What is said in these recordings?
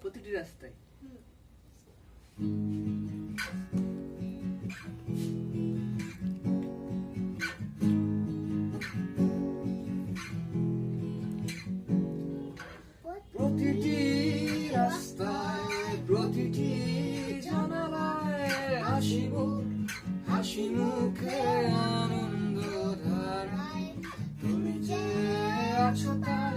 প্রতিটি রাস্তায় প্রতিটি রাস্তায় প্রতিটি জানালায় হাসি মুখে আনন্দ ধারায় তুমি যে আছো তাই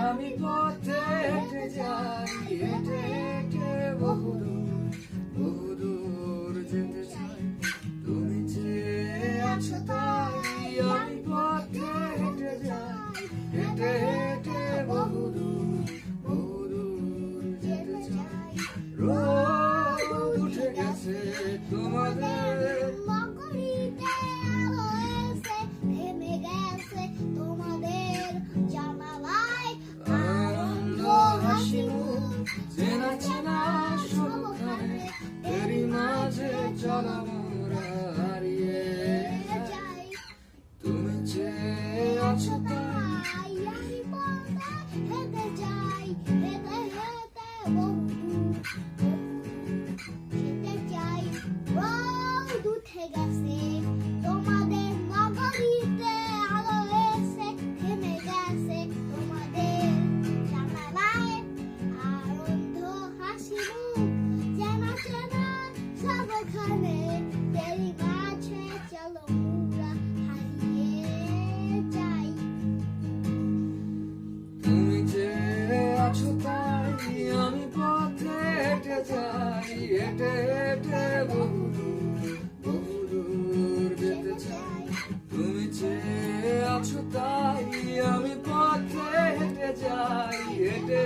আমি পথে হেঁটে যাই হেঁটে হেঁটে বহুদূর যেতে চাই তুমি যে আছো তাই আমি পথে হেঁটে যাই হেঁটে হেঁটে বহুদূর যেতে চাই রোদ উঠে গেছে তোমাদের নগরীতে আলো এসে থেমে গেছে তোমাদের জানালায় আনন্দ হাসি মুখ চেনা চেনা সবখানে এরই মাঝে চলো মোরা হারিয়ে যাই তুমি যে আছো তাই আমি পথে হেঁটে যাই হেঁটে হেঁটে বহুদূর যেতে চাই রোদ উঠে গেছে তোমাদের নগরীতে আলো এসে থেমে গেছে তোমাদের জানালায় আনন্দ হাসি মুখ চেনা চেনা সবখানে তেরি মাঝে চলো মোরা হারিয়ে যাই তুমি যে আছো তাই আমি পথে হেঁটে যাই হেঁটে হেঁটে বহুদূর যেতে চাই তুমি যে আছো তাই আমি পথে হেঁটে যাই হেঁটে